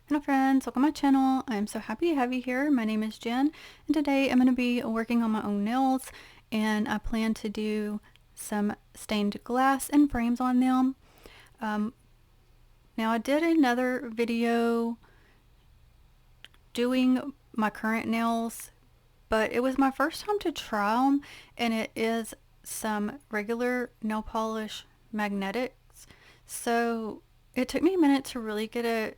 Hello friends, welcome to my channel. I'm so happy to have you here. My name is Jen and today I'm going to be working on my own nails and I plan to do some stained glass and frames on them. Now I did another video doing my current nails, but it was my first time to try them, and it is some regular nail polish magnetics. So it took me a minute to really get a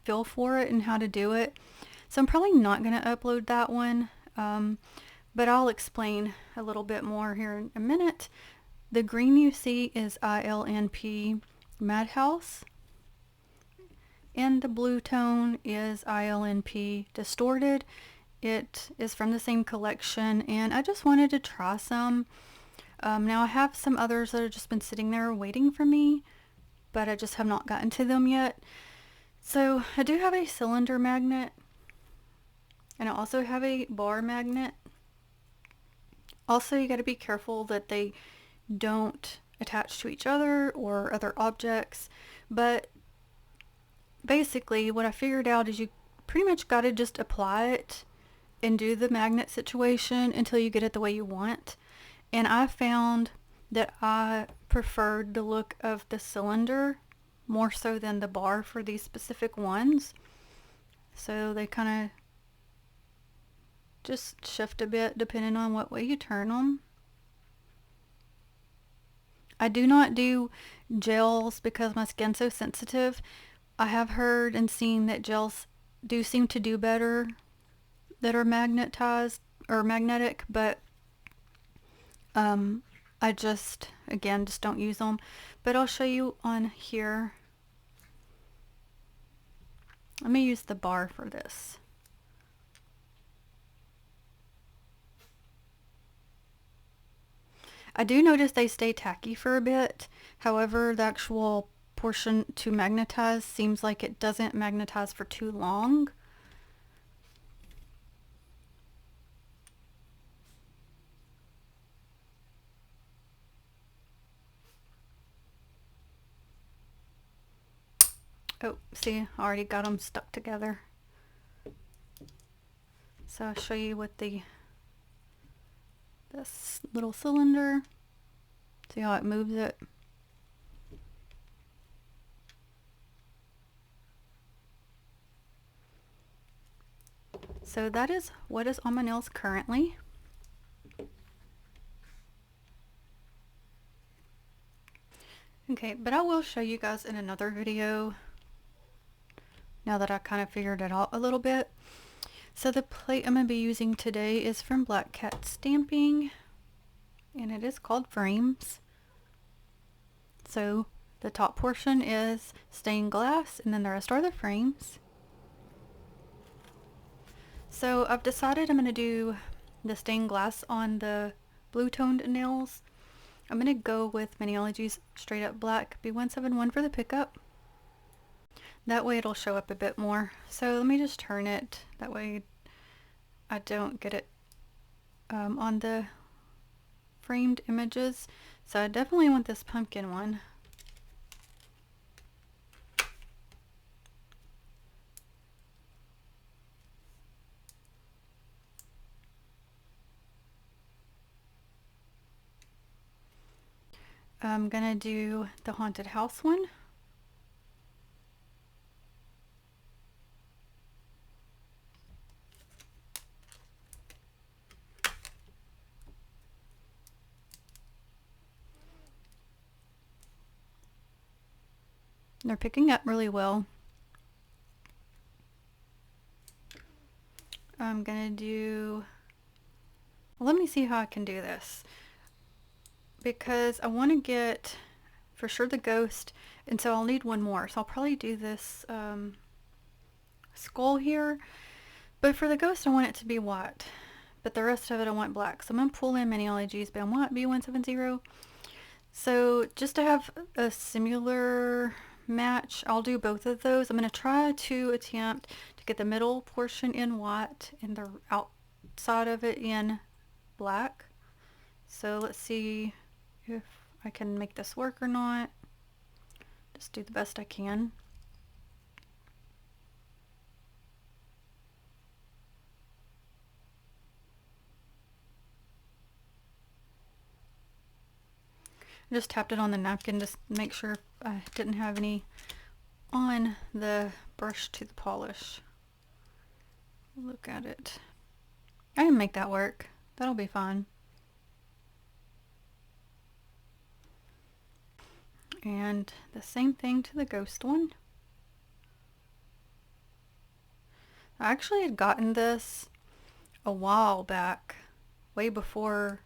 feel for it and how to do it. So I'm probably not going to upload that one, but I'll explain a little bit more here in a minute. The green you see is ILNP Madhouse, and the blue tone is ILNP Distorted. It is from the same collection, and I just wanted to try some. Now I have some others that have just been sitting there waiting for me, but I just have not gotten to them yet. So I do have a cylinder magnet, and I also have a bar magnet. Also, you got to be careful that they don't attach to each other or other objects, but basically what I figured out is you pretty much got to just apply it and do the magnet situation until you get it the way you want. And I found that I preferred the look of the cylinder more so than the bar for these specific ones. So they kind of just shift a bit depending on what way you turn them. I do not do gels because my skin's so sensitive. I have heard and seen that gels do seem to do better that are magnetized or magnetic, but I just don't use them. But I'll show you on here. Let me use the bar for this. I do notice they stay tacky for a bit. However, the actual portion to magnetize seems like it doesn't magnetize for too long. Oh, see, I already got them stuck together. So I'll show you with this little cylinder. See how it moves it? So that is what is on my nails currently. Okay, but I will show you guys in another video now that I kind of figured it out a little bit. So the plate I'm going to be using today is from Black Cat Stamping, and it is called Frames. So the top portion is stained glass, and then the rest are the frames. So I've decided I'm going to do the stained glass on the blue toned nails. I'm going to go with Maniology's Straight Up Black B171 for the pickup. That way it'll show up a bit more. So let me just turn it. That way I don't get it on the framed images. So I definitely want this pumpkin one. I'm gonna do the haunted house one. They're picking up really well. I'm gonna do, well, let me see how I can do this, because I want to get for sure the ghost, and so I'll need one more. So I'll probably do this skull here, but for the ghost I want it to be white, but the rest of it I want black. So I'm going to pull in Maniology's White B170. So just to have a similar match, I'll do both of those. I'm going to try to attempt to get the middle portion in white and the outside of it in black. So let's see if I can make this work or not. Just do the best I can. just tapped it on the napkin to make sure I didn't have any on the brush to the polish. Look at it. I can make that work. That'll be fine. And the same thing to the ghost one. I actually had gotten this a while back, way before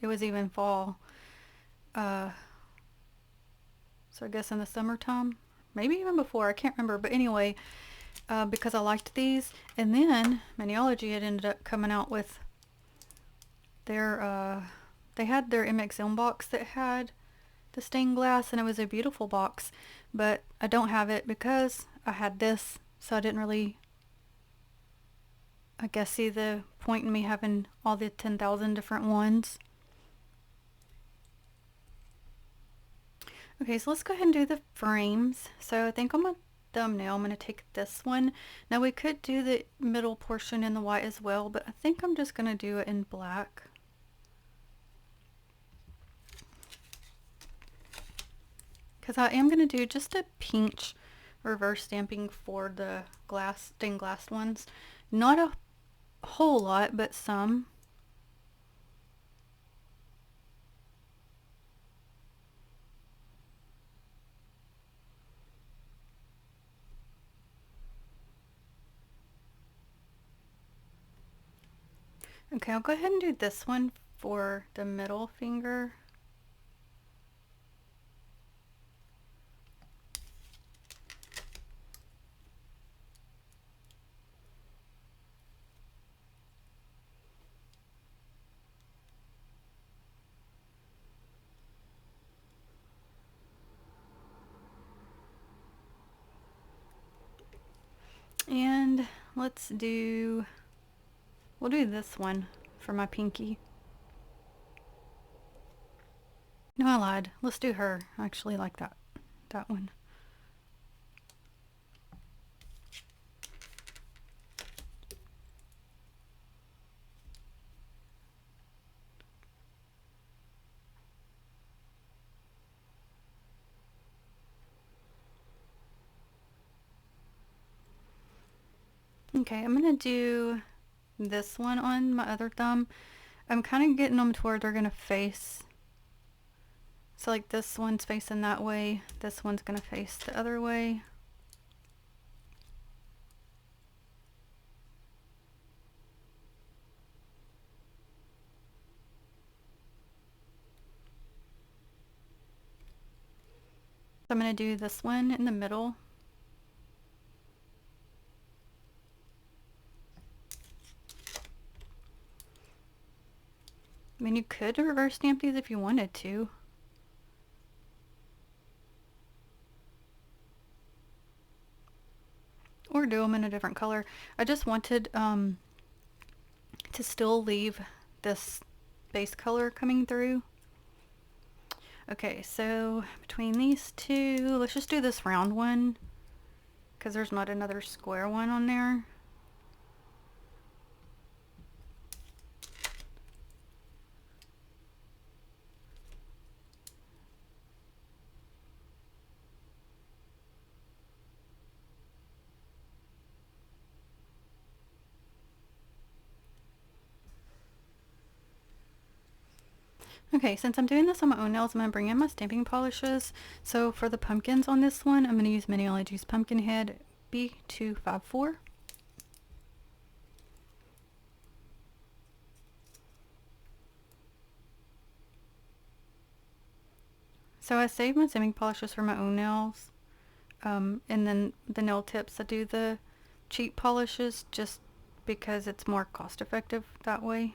it was even fall. So I guess in the summertime, maybe even before, I can't remember. But anyway, because I liked these, and then Maniology had ended up coming out with their they had their MXM box that had the stained glass, and it was a beautiful box, but I don't have it because I had this, so I didn't really, I guess, see the point in me having all the 10,000 different ones. Okay, so let's go ahead and do the frames. So I think on my thumbnail I'm going to take this one. Now we could do the middle portion in the white as well, but I think I'm just going to do it in black. Because I am going to do just a pinch reverse stamping for the stained glass ones. Not a whole lot, but some. Okay, I'll go ahead and do this one for the middle finger. And we'll do this one for my pinky. No, I lied. Let's do her. I actually like that one. Okay, I'm gonna do this one on my other thumb. I'm kind of getting them to where they're gonna face. So like this one's facing that way, this one's gonna face the other way. So I'm gonna do this one in the middle. I mean, you could reverse stamp these if you wanted to. Or do them in a different color. I just wanted to still leave this base color coming through. Okay, so between these two, let's just do this round one, because there's not another square one on there. Okay, since I'm doing this on my own nails, I'm going to bring in my stamping polishes. So for the pumpkins on this one, I'm going to use Maniology's Pumpkin Head B254. So I save my stamping polishes for my own nails. And then the nail tips, I do the cheap polishes just because it's more cost effective that way.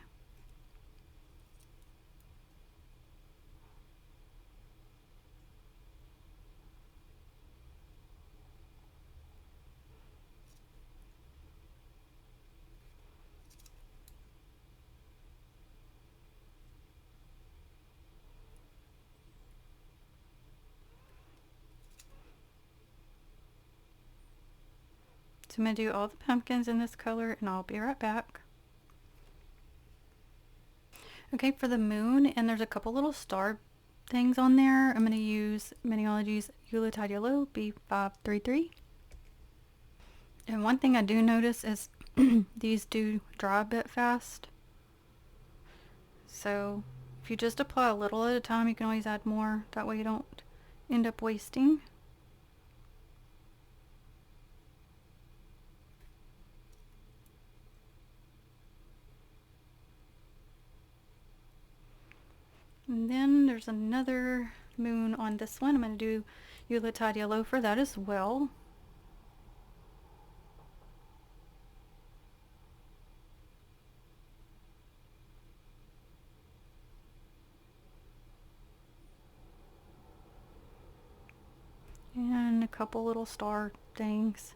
So I'm going to do all the pumpkins in this color, and I'll be right back. Okay, for the moon, and there's a couple little star things on there. I'm going to use Maniology's Yuletide Yellow B533. And one thing I do notice is these do dry a bit fast. So if you just apply a little at a time, you can always add more. That way you don't end up wasting. And then there's another moon on this one. I'm going to do Yuletide Yellow for that as well. And a couple little star things.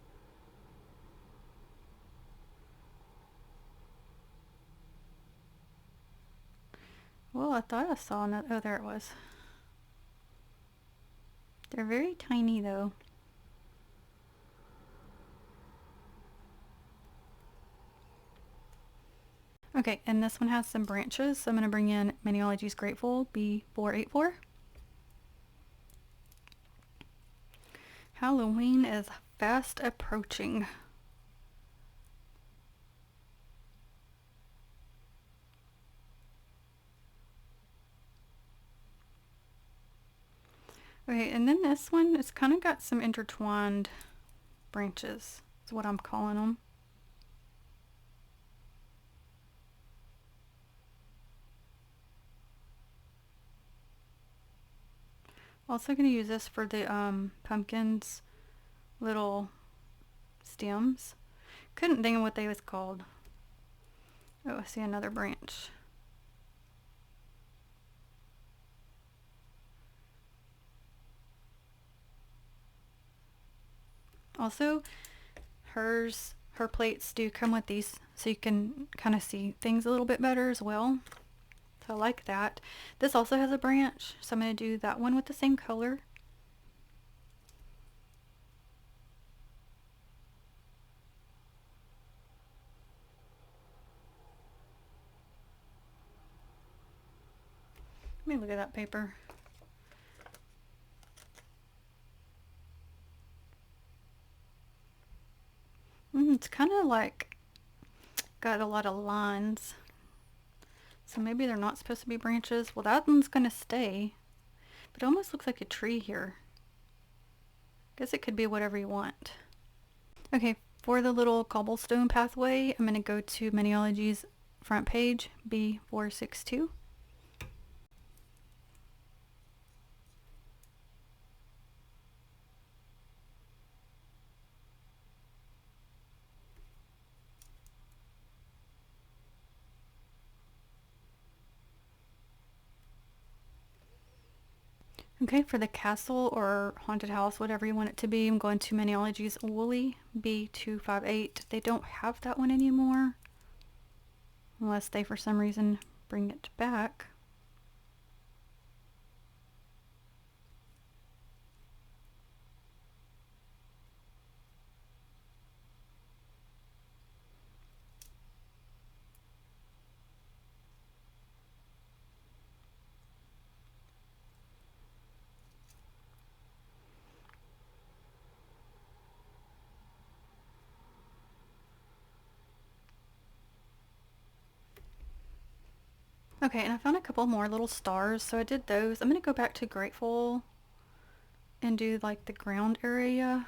Well, I thought I saw another. Oh, there it was. They're very tiny though. Okay, and this one has some branches, so I'm going to bring in Maniology's Grateful B484. Halloween is fast approaching. Okay, and then this one, it's kind of got some intertwined branches, is what I'm calling them. Also going to use this for the pumpkins little stems. Couldn't think of what they was called. Oh, I see another branch. Also, her plates do come with these, so you can kind of see things a little bit better as well. So I like that. This also has a branch, so I'm going to do that one with the same color. Let me look at that paper. It's kind of like got a lot of lines. So maybe they're not supposed to be branches. Well, that one's going to stay. But it almost looks like a tree here. Guess it could be whatever you want. Okay, for the little cobblestone pathway, I'm going to go to Maniology's front page, B462. Okay, for the castle or haunted house, whatever you want it to be, I'm going to Maniology's Woolly B258. They don't have that one anymore, unless they for some reason bring it back. Okay, and I found a couple more little stars, so I did those. I'm going to go back to Grateful and do like the ground area.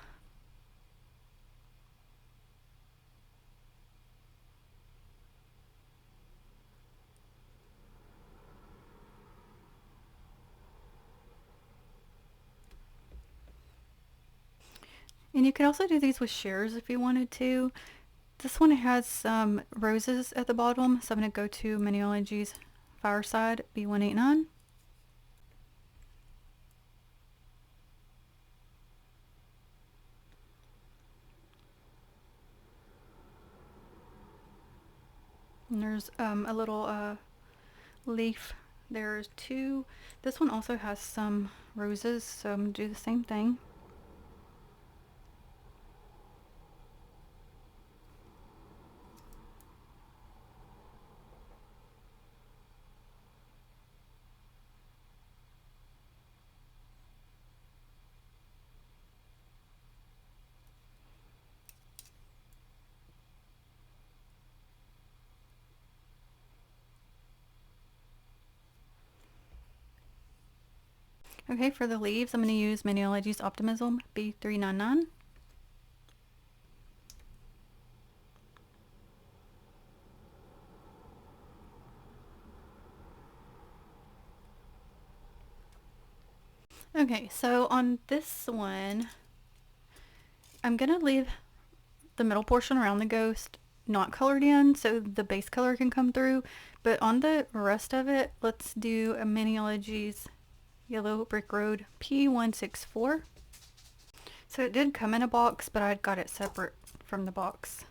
And you could also do these with shears if you wanted to. This one has some roses at the bottom, so I'm going to go to Maniology's Fireside B189. And there's a little leaf. There's two. This one also has some roses, so I'm going to do the same thing. Okay, for the leaves, I'm going to use Maniology's Optimism B399. Okay, so on this one, I'm going to leave the middle portion around the ghost not colored in so the base color can come through. But on the rest of it, let's do a Maniology's Yellow Brick Road P164. So it did come in a box, but I'd got it separate from the box.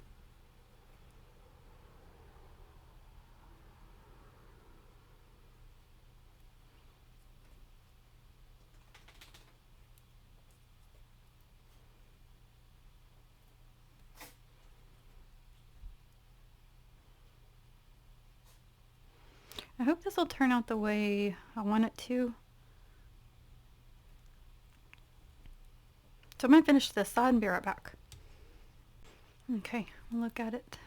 I hope this will turn out the way I want it to. So I'm going to finish this side and be right back. Okay, look at it.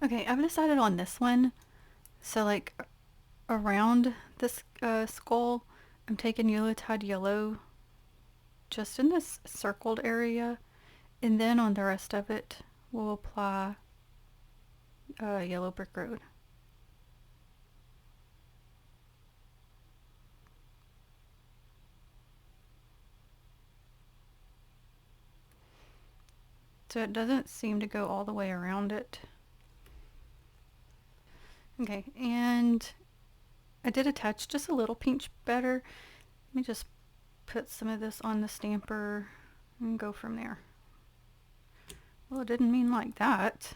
Okay, I've decided on this one. So like around this skull, I'm taking Yuletide yellow just in this circled area. And then on the rest of it, we'll apply Yellow Brick Road. So it doesn't seem to go all the way around it. Okay, and I did attach just a little pinch better. Let me just put some of this on the stamper and go from there. Well, it didn't mean like that.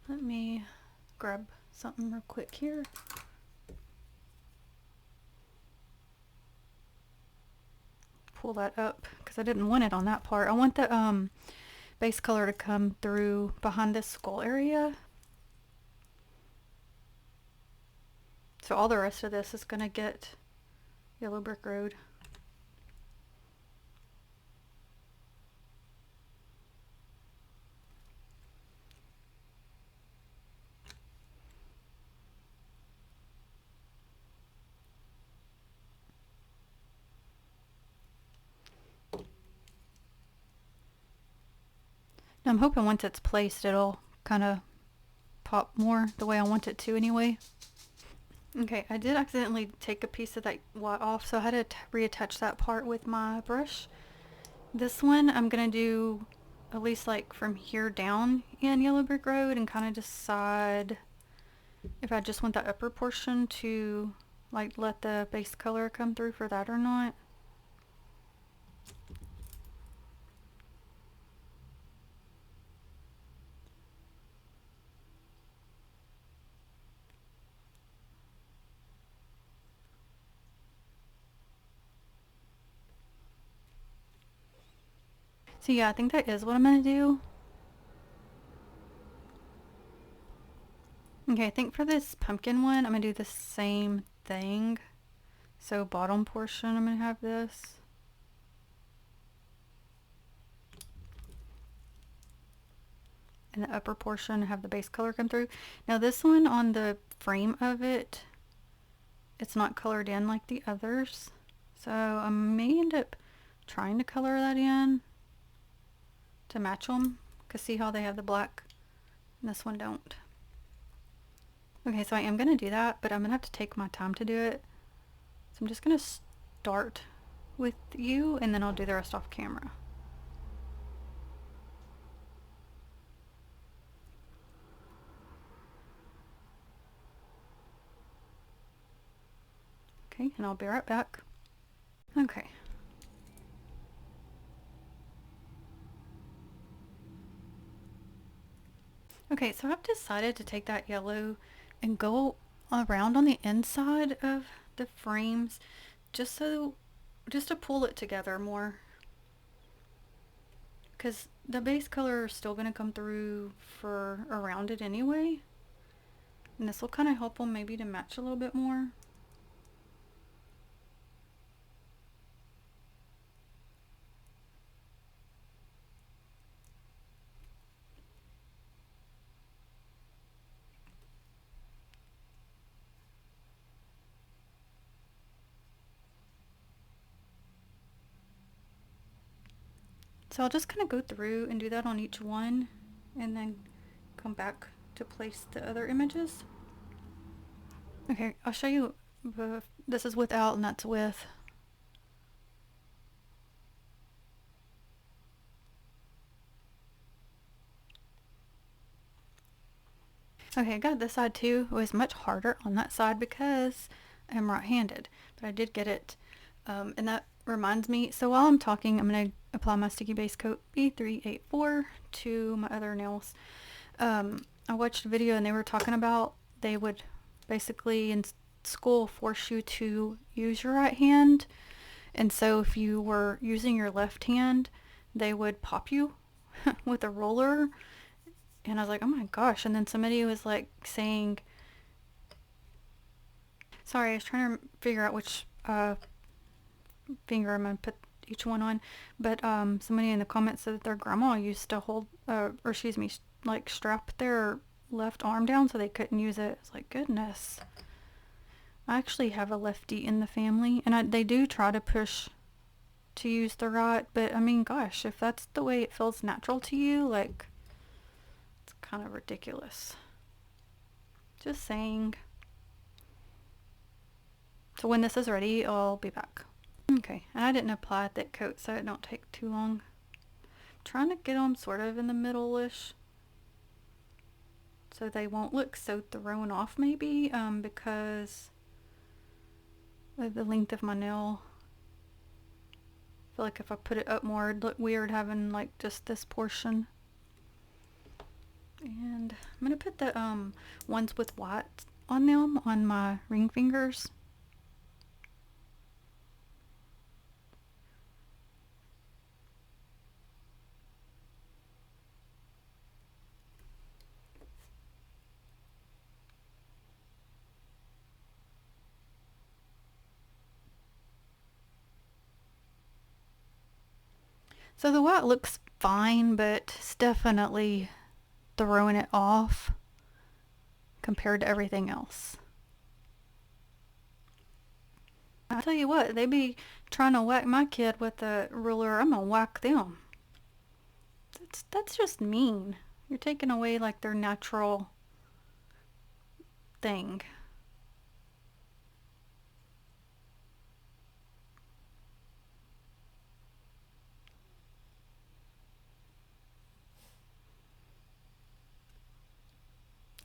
Let me grab something real quick here. Pull that up because I didn't want it on that part. I want the base color to come through behind this skull area. So all the rest of this is going to get Yellow Brick Road. Now I'm hoping once it's placed it'll kind of pop more the way I want it to anyway. Okay, I did accidentally take a piece of that white off, so I had to reattach that part with my brush. This one I'm going to do at least like from here down in Yellow Brick Road and kind of decide if I just want the upper portion to like let the base color come through for that or not. So yeah, I think that is what I'm going to do. Okay, I think for this pumpkin one, I'm going to do the same thing. So bottom portion, I'm going to have this. And the upper portion, have the base color come through. Now this one on the frame of it, it's not colored in like the others. So I may end up trying to color that in to match them. Because see how they have the black and this one don't. Okay, so I am going to do that, but I'm going to have to take my time to do it. So I'm just going to start with you and then I'll do the rest off camera. Okay, and I'll be right back. Okay. Okay, so I've decided to take that yellow and go around on the inside of the frames just to pull it together more. Because the base color is still going to come through for around it anyway. And this will kind of help them maybe to match a little bit more. So I'll just kind of go through and do that on each one and then come back to place the other images. Okay, I'll show you. This is without and that's with. Okay, I got this side too. It was much harder on that side because I'm right-handed, but I did get it. And that reminds me, so while I'm talking, I'm going to apply my sticky base coat B384 to my other nails. I watched a video and they were talking about they would basically in school force you to use your right hand. And so if you were using your left hand, they would pop you with a roller. And I was like, oh my gosh. And then somebody was like saying, sorry, I was trying to figure out which finger I'm going to put each one on. But somebody in the comments said that their grandma used to hold, or excuse me, like strap their left arm down so they couldn't use it. It's like, goodness. I actually have a lefty in the family, and they do try to push to use the right, but I mean, gosh, if that's the way it feels natural to you, like, it's kind of ridiculous. Just saying. So when this is ready, I'll be back. Okay, and I didn't apply a thick coat, so it don't take too long. I'm trying to get them sort of in the middle-ish, so they won't look so thrown off maybe, because of the length of my nail. I feel like if I put it up more, it'd look weird having like just this portion. And I'm gonna put the ones with white on them on my ring fingers. So the white looks fine, but it's definitely throwing it off compared to everything else. I tell you what, they be trying to whack my kid with a ruler. I'm gonna whack them. That's just mean. You're taking away like their natural thing.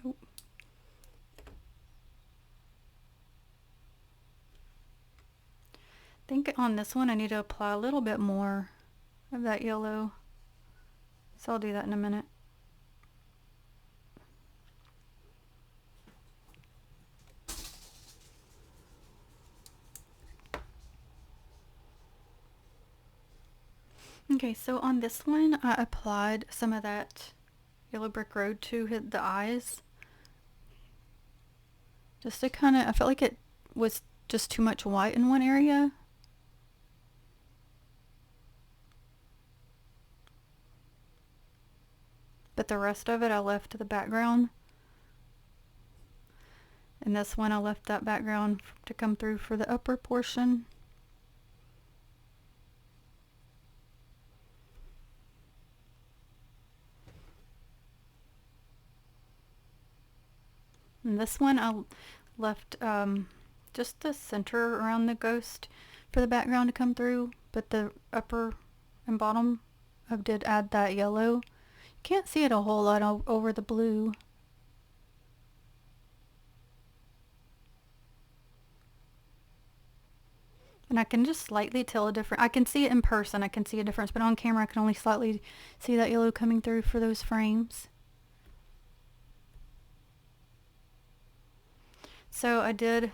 Oh. I think on this one I need to apply a little bit more of that yellow. So I'll do that in a minute. Okay, so on this one I applied some of that yellow brick road to hit the eyes. Just to kind of, I felt like it was just too much white in one area. But the rest of it I left to the background. And this one I left that background to come through for the upper portion. And this one I left just the center around the ghost for the background to come through, but the upper and bottom I did add that yellow. You can't see it a whole lot over the blue. And I can just slightly tell a difference. I can see it in person, I can see a difference, but on camera I can only slightly see that yellow coming through for those frames. So I did,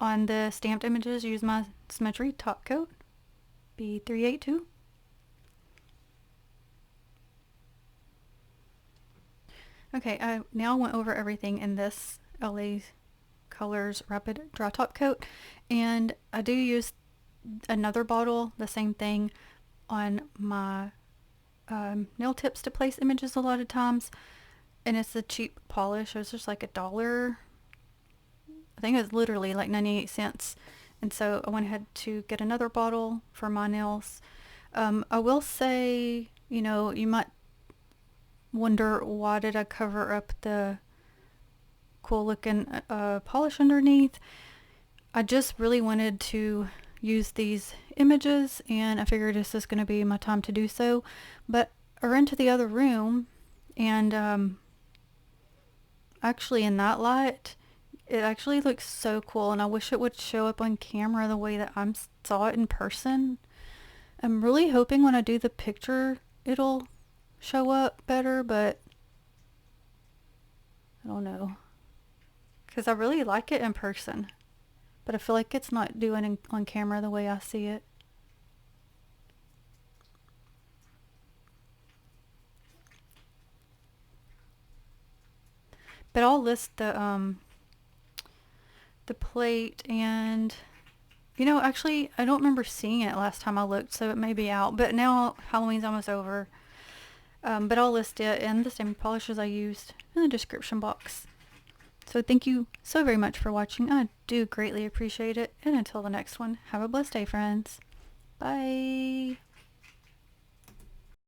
on the stamped images, use my Smudge top coat, B382. Okay, I now went over everything in this LA Colors Rapid Dry Top Coat. And I do use another bottle, the same thing, on my nail tips to place images a lot of times. And it's a cheap polish. It was just like $1. I think it was literally like 98 cents. And so I went ahead to get another bottle for my nails. I will say, you might wonder, why did I cover up the cool looking polish underneath? I just really wanted to use these images, and I figured this is going to be my time to do so. But I ran to the other room, and actually in that light, it actually looks so cool, and I wish it would show up on camera the way that I saw it in person. I'm really hoping when I do the picture it'll show up better, but I don't know, because I really like it in person, but I feel like it's not doing on camera the way I see it. But I'll list the plate, and actually I don't remember seeing it last time I looked, so it may be out, but now Halloween's almost over. But I'll list it and the same polishes I used in the description box. So thank you so very much for watching. I do greatly appreciate it. And until the next one, have a blessed day, friends. Bye.